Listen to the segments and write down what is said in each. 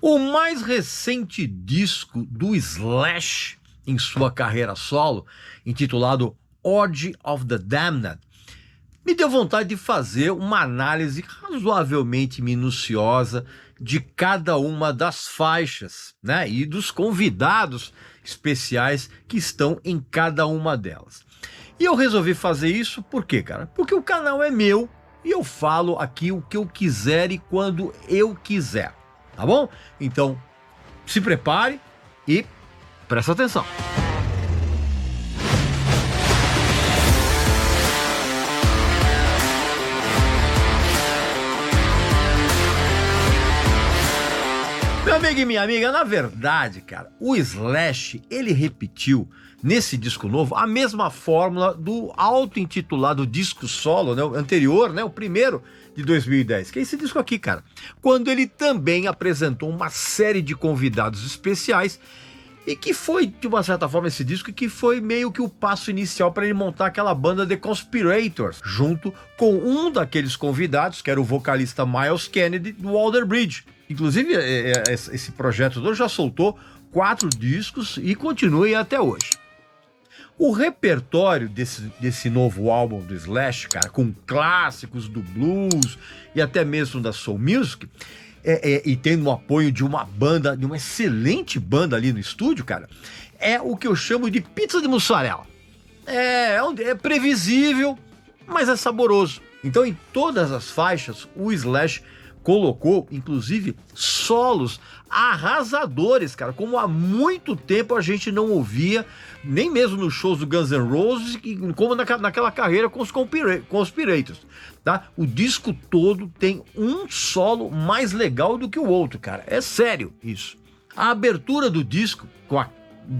O mais recente disco do Slash em sua carreira solo, intitulado Orgy of the Damned, me deu vontade de fazer uma análise razoavelmente minuciosa de cada uma das faixas, né, e dos convidados especiais que estão em cada uma delas. E eu resolvi fazer isso por quê, cara? Porque o canal é meu e eu falo aqui o que eu quiser e quando eu quiser, tá bom? Então, se prepare e presta atenção. Meu amigo e minha amiga, na verdade, cara, o Slash, ele repetiu nesse disco novo a mesma fórmula do auto-intitulado disco solo, né, o anterior, né, o primeiro de 2010, que é esse disco aqui, cara, quando ele também apresentou uma série de convidados especiais e que foi, de uma certa forma, esse disco que foi meio que o passo inicial para ele montar aquela banda The Conspirators, junto com um daqueles convidados, que era o vocalista Myles Kennedy, do Alter Bridge. Inclusive, esse projeto todo já soltou 4 discos e continua até hoje. O repertório desse novo álbum do Slash, cara, com clássicos do blues e até mesmo da soul music, e tendo o apoio de uma banda, de uma excelente banda ali no estúdio, cara, é o que eu chamo de pizza de mussarela. É previsível, mas é saboroso. Então, em todas as faixas, o Slash colocou, inclusive, solos arrasadores, cara, como há muito tempo a gente não ouvia, nem mesmo nos shows do Guns N' Roses, como naquela carreira com os Conspirators, tá? O disco todo tem um solo mais legal do que o outro, cara. É sério isso. A abertura do disco, com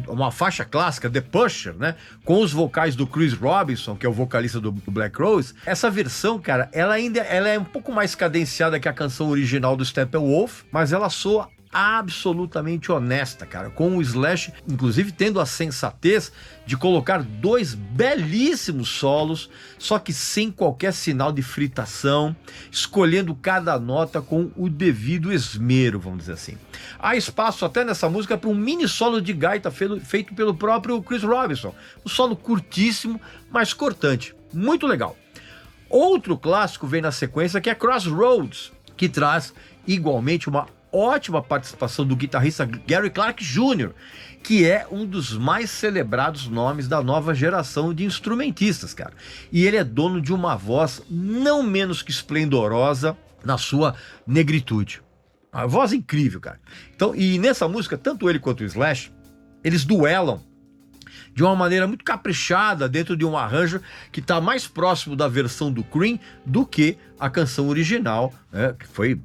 uma faixa clássica, The Pusher, né? Com os vocais do Chris Robinson, que é o vocalista do Black Rose. Essa versão, cara, ela é um pouco mais cadenciada que a canção original do Steppenwolf, mas ela soa absolutamente honesta, cara, com o Slash, inclusive, tendo a sensatez de colocar 2 belíssimos solos, só que sem qualquer sinal de fritação, escolhendo cada nota com o devido esmero, vamos dizer assim. Há espaço até nessa música para um mini solo de gaita feito pelo próprio Chris Robinson, um solo curtíssimo, mas cortante, muito legal. Outro clássico vem na sequência, que é Crossroads, que traz igualmente uma ótima participação do guitarrista Gary Clark Jr., que é um dos mais celebrados nomes da nova geração de instrumentistas, cara. E ele é dono de uma voz não menos que esplendorosa na sua negritude. Uma voz incrível, cara. Então, e nessa música, tanto ele quanto o Slash, eles duelam de uma maneira muito caprichada dentro de um arranjo que está mais próximo da versão do Cream do que a canção original, né, que foi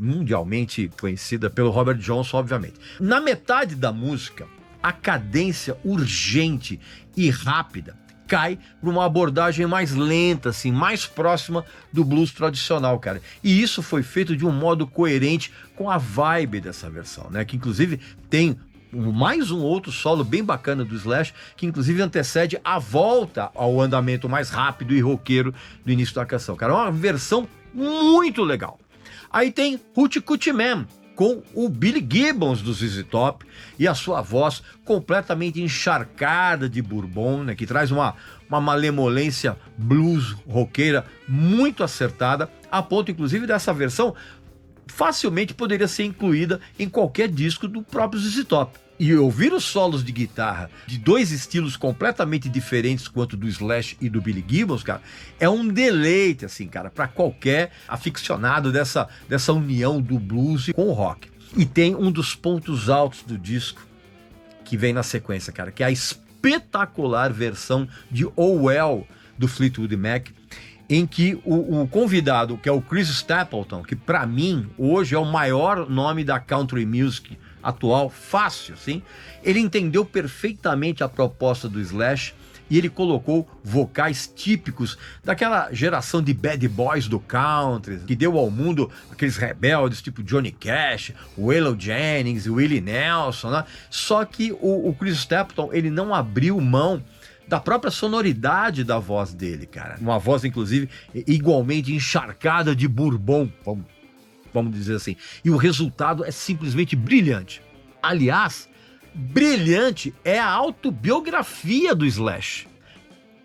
mundialmente conhecida pelo Robert Johnson, obviamente. Na metade da música, a cadência urgente e rápida cai para uma abordagem mais lenta, assim, mais próxima do blues tradicional, cara. E isso foi feito de um modo coerente com a vibe dessa versão, né? Que inclusive tem mais um outro solo bem bacana do Slash, que inclusive antecede a volta ao andamento mais rápido e roqueiro do início da canção, cara. É uma versão muito legal. Aí tem Hoochie Coochie Man, com o Billy Gibbons do ZZ Top e a sua voz completamente encharcada de bourbon, né, que traz uma malemolência blues roqueira muito acertada, a ponto inclusive dessa versão facilmente poderia ser incluída em qualquer disco do próprio ZZ Top. E ouvir os solos de guitarra de 2 estilos completamente diferentes quanto do Slash e do Billy Gibbons, cara, é um deleite, assim, cara, para qualquer aficionado dessa união do blues com o rock. E tem um dos pontos altos do disco que vem na sequência, cara, que é a espetacular versão de Oh Well do Fleetwood Mac, em que o convidado, que é o Chris Stapleton, que para mim hoje é o maior nome da country music atual, fácil, sim, ele entendeu perfeitamente a proposta do Slash e ele colocou vocais típicos daquela geração de bad boys do country, que deu ao mundo aqueles rebeldes tipo Johnny Cash, Waylon Jennings, Willie Nelson, né? Só que o Chris Stapleton, ele não abriu mão da própria sonoridade da voz dele, cara. Uma voz, inclusive, igualmente encharcada de bourbon. vamos dizer assim. E o resultado é simplesmente brilhante. Aliás, brilhante é a autobiografia do Slash,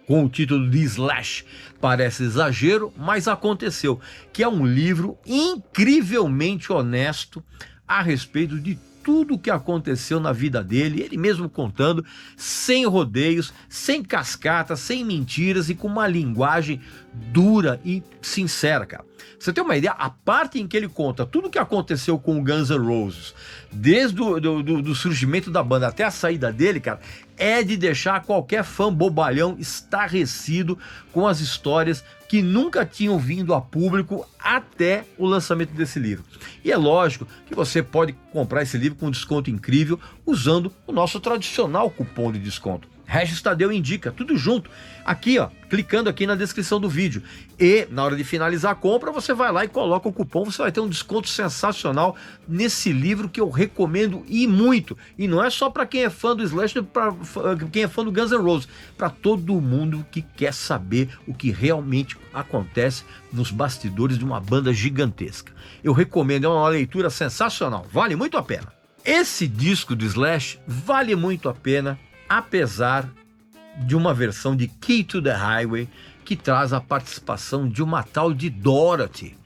com o título de Slash. Parece exagero, mas aconteceu, que é um livro incrivelmente honesto a respeito de tudo o que aconteceu na vida dele, ele mesmo contando, sem rodeios, sem cascata, sem mentiras e com uma linguagem dura e sincera, cara. Você tem uma ideia? A parte em que ele conta tudo o que aconteceu com o Guns N' Roses, desde do surgimento da banda até a saída dele, cara, é de deixar qualquer fã bobalhão estarrecido com as histórias que nunca tinham vindo a público até o lançamento desse livro. E é lógico que você pode comprar esse livro com um desconto incrível usando o nosso tradicional cupom de desconto. Regis Tadeu Indica, tudo junto, aqui ó, clicando aqui na descrição do vídeo. E na hora de finalizar a compra, você vai lá e coloca o cupom, você vai ter um desconto sensacional nesse livro que eu recomendo e muito. E não é só para quem é fã do Slash, para quem é fã do Guns N' Roses, para todo mundo que quer saber o que realmente acontece nos bastidores de uma banda gigantesca. Eu recomendo, é uma leitura sensacional, vale muito a pena. Esse disco do Slash vale muito a pena, apesar de uma versão de Key to the Highway que traz a participação de uma tal de Dorothy,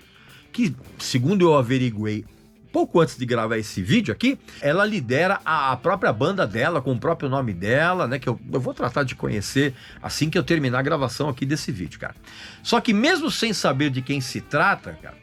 que, segundo eu averiguei pouco antes de gravar esse vídeo aqui, ela lidera a própria banda dela, com o próprio nome dela, né, que eu vou tratar de conhecer assim que eu terminar a gravação aqui desse vídeo, cara. Só que mesmo sem saber de quem se trata, cara,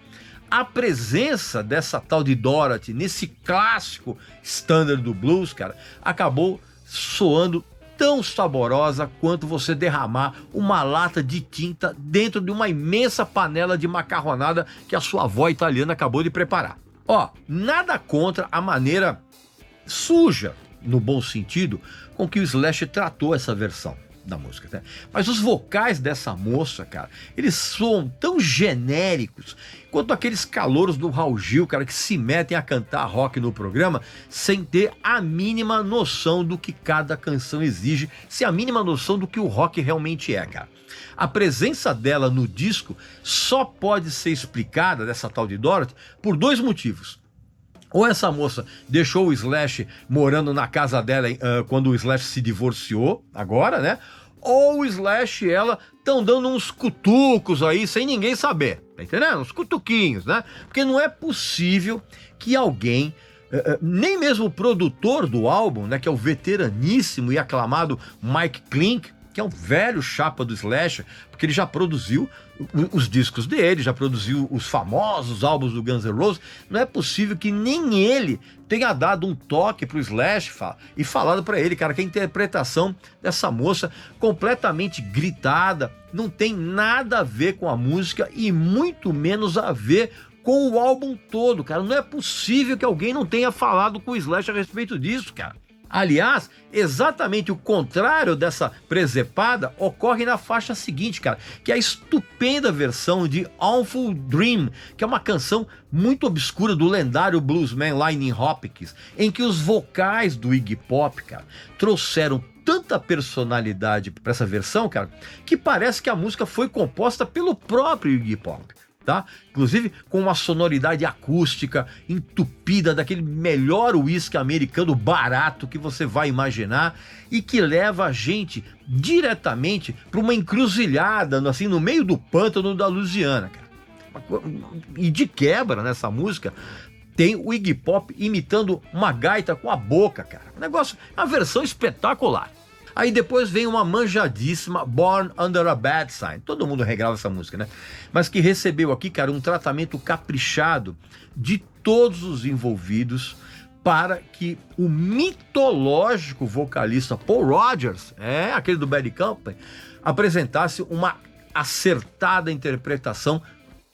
a presença dessa tal de Dorothy nesse clássico standard do blues, cara, acabou soando tão saborosa quanto você derramar uma lata de tinta dentro de uma imensa panela de macarronada que a sua avó italiana acabou de preparar. Ó, nada contra a maneira suja, no bom sentido, com que o Slash tratou essa versão da música, né? Mas os vocais dessa moça, cara, eles soam tão genéricos quanto aqueles calouros do Raul Gil, cara, que se metem a cantar rock no programa sem ter a mínima noção do que cada canção exige, sem a mínima noção do que o rock realmente é, cara. A presença dela no disco só pode ser explicada, dessa tal de Dorothy, por dois motivos. Ou essa moça deixou o Slash morando na casa dela quando o Slash se divorciou, agora, né? Ou o Slash e ela estão dando uns cutucos aí sem ninguém saber, tá entendendo? Uns cutuquinhos, né? Porque não é possível que alguém, nem mesmo o produtor do álbum, né, que é o veteraníssimo e aclamado Mike Clink, que é um velho chapa do Slash, porque ele já produziu os discos dele, já produziu os famosos álbuns do Guns N' Roses. Não é possível que nem ele tenha dado um toque pro Slash e falado para ele, cara, que a interpretação dessa moça completamente gritada não tem nada a ver com a música e muito menos a ver com o álbum todo, cara. Não é possível que alguém não tenha falado com o Slash a respeito disso, cara. Aliás, exatamente o contrário dessa presepada ocorre na faixa seguinte, cara, que é a estupenda versão de Awful Dream, que é uma canção muito obscura do lendário bluesman Lightning Hopkins, em que os vocais do Iggy Pop, cara, trouxeram tanta personalidade para essa versão, cara, que parece que a música foi composta pelo próprio Iggy Pop. Tá? Inclusive com uma sonoridade acústica entupida daquele melhor uísque americano barato que você vai imaginar e que leva a gente diretamente para uma encruzilhada assim, no meio do pântano da Louisiana, cara. E de quebra nessa música tem o Iggy Pop imitando uma gaita com a boca, cara. Um negócio, uma versão espetacular. Aí depois vem uma manjadíssima Born Under a Bad Sign. Todo mundo regrava essa música, né? Mas que recebeu aqui, cara, um tratamento caprichado de todos os envolvidos para que o mitológico vocalista Paul Rodgers, aquele do Bad Company, apresentasse uma acertada interpretação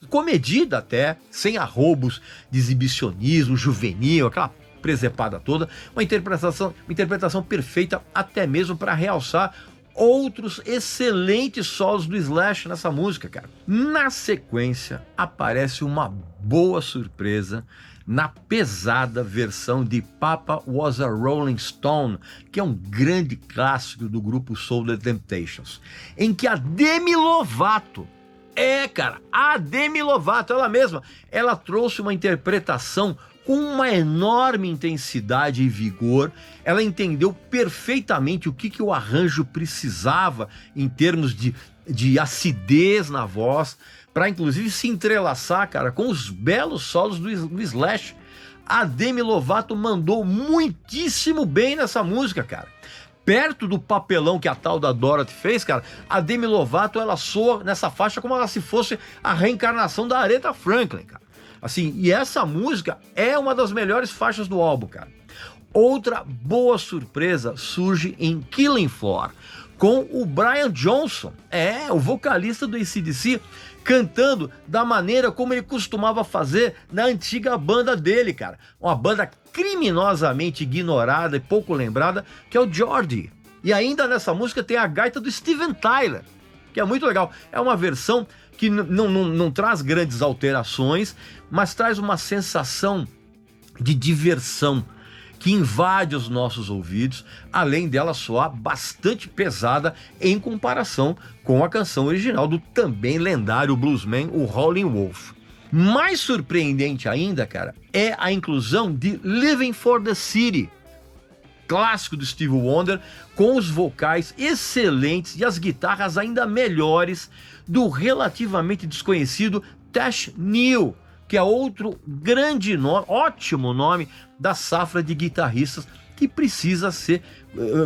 comedida até, sem arrobos de exibicionismo juvenil, aquela presepada toda, uma interpretação perfeita até mesmo para realçar outros excelentes solos do Slash nessa música, cara. Na sequência, aparece uma boa surpresa na pesada versão de Papa Was a Rolling Stone, que é um grande clássico do grupo Soul The Temptations, em que a Demi Lovato É, cara, a Demi Lovato, ela mesma, ela trouxe uma interpretação com uma enorme intensidade e vigor. Ela entendeu perfeitamente o que o arranjo precisava em termos de acidez na voz, para inclusive se entrelaçar, cara, com os belos solos do Slash. A Demi Lovato mandou muitíssimo bem nessa música, cara. Perto do papelão que a tal da Dorothy fez, cara, a Demi Lovato, ela soa nessa faixa como ela se fosse a reencarnação da Aretha Franklin, cara. Assim, e essa música é uma das melhores faixas do álbum, cara. Outra boa surpresa surge em Killing Floor, com o Brian Johnson, o vocalista do AC/DC, cantando da maneira como ele costumava fazer na antiga banda dele, cara. Uma banda criminosamente ignorada e pouco lembrada, que é o Geordie. E ainda nessa música tem a gaita do Steven Tyler, que é muito legal. É uma versão que não traz grandes alterações, mas traz uma sensação de diversão que invade os nossos ouvidos, além dela soar bastante pesada em comparação com a canção original do também lendário bluesman, o Howlin' Wolf. Mais surpreendente ainda, cara, é a inclusão de Living for the City, clássico do Stevie Wonder, com os vocais excelentes e as guitarras ainda melhores do relativamente desconhecido Tash Neal, que é outro grande nome, ótimo nome da safra de guitarristas que precisa ser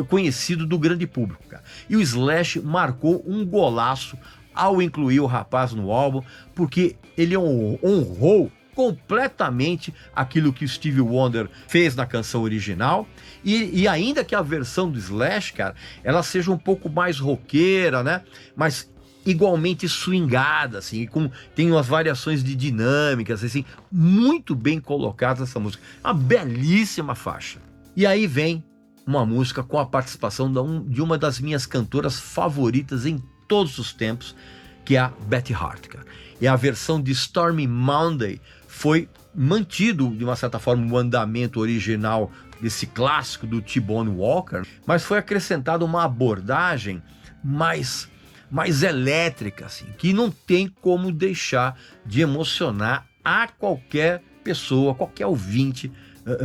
conhecido do grande público, cara. E o Slash marcou um golaço ao incluir o rapaz no álbum, porque ele honrou completamente aquilo que o Stevie Wonder fez na canção original, e ainda que a versão do Slash, cara, ela seja um pouco mais roqueira, né? Mas igualmente swingada, assim, tem umas variações de dinâmicas, assim, muito bem colocadas essa música. Uma belíssima faixa. E aí vem uma música com a participação de uma das minhas cantoras favoritas em todos os tempos, que é a Betty Hart, cara. E a versão de Stormy Monday foi mantido, de uma certa forma, o andamento original desse clássico do T-Bone Walker, mas foi acrescentada uma abordagem mais elétrica, assim, que não tem como deixar de emocionar a qualquer pessoa, qualquer ouvinte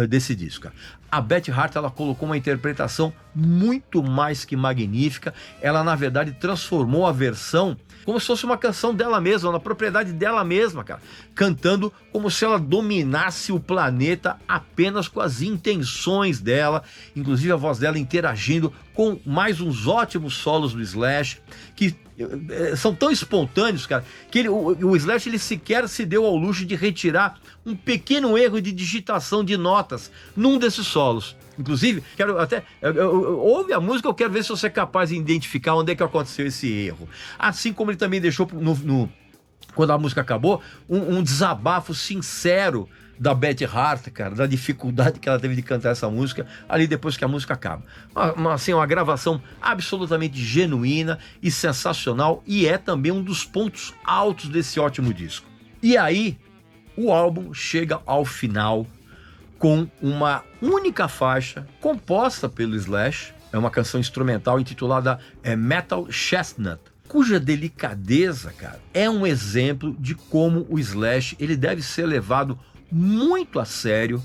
desse disco. A Betty Hart, ela colocou uma interpretação muito mais que magnífica. Ela, na verdade, transformou a versão como se fosse uma canção dela mesma, na propriedade dela mesma, cara, cantando como se ela dominasse o planeta apenas com as intenções dela, inclusive a voz dela interagindo com mais uns ótimos solos do Slash, que são tão espontâneos, cara, que o Slash ele sequer se deu ao luxo de retirar um pequeno erro de digitação de notas num desses solos. Inclusive, quero até ouve a música, eu quero ver se você é capaz de identificar onde é que aconteceu esse erro. Assim como ele também deixou quando a música acabou, um desabafo sincero da Betty Hart, cara, da dificuldade que ela teve de cantar essa música ali depois que a música acaba. Uma gravação absolutamente genuína e sensacional, e é também um dos pontos altos desse ótimo disco. E aí, o álbum chega ao final com uma única faixa composta pelo Slash, é uma canção instrumental intitulada Metal Chestnut, cuja delicadeza, cara, é um exemplo de como o Slash ele deve ser levado muito a sério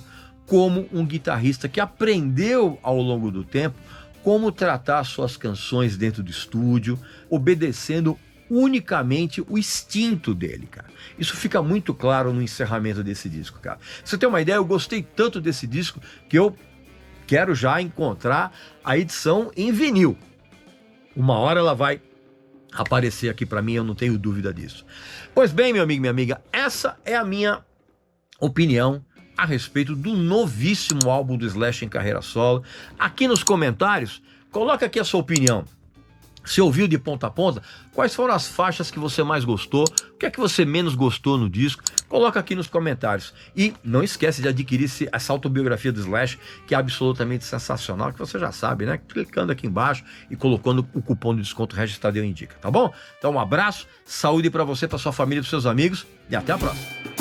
como um guitarrista que aprendeu ao longo do tempo como tratar suas canções dentro do estúdio, obedecendo unicamente o instinto dele, cara. Isso fica muito claro no encerramento desse disco, cara. Pra você ter uma ideia, eu gostei tanto desse disco que eu quero já encontrar a edição em vinil. Uma hora ela vai aparecer aqui pra mim, eu não tenho dúvida disso. Pois bem, meu amigo, minha amiga, essa é a minha opinião a respeito do novíssimo álbum do Slash em carreira solo. Aqui nos comentários, coloca aqui a sua opinião. Você ouviu de ponta a ponta? Quais foram as faixas que você mais gostou? O que é que você menos gostou no disco? Coloca aqui nos comentários. E não esquece de adquirir essa autobiografia do Slash, que é absolutamente sensacional, que você já sabe, né? Clicando aqui embaixo e colocando o cupom de desconto Regis Tadeu Indica, tá bom? Então um abraço, saúde para você, para sua família e para seus amigos e até a próxima.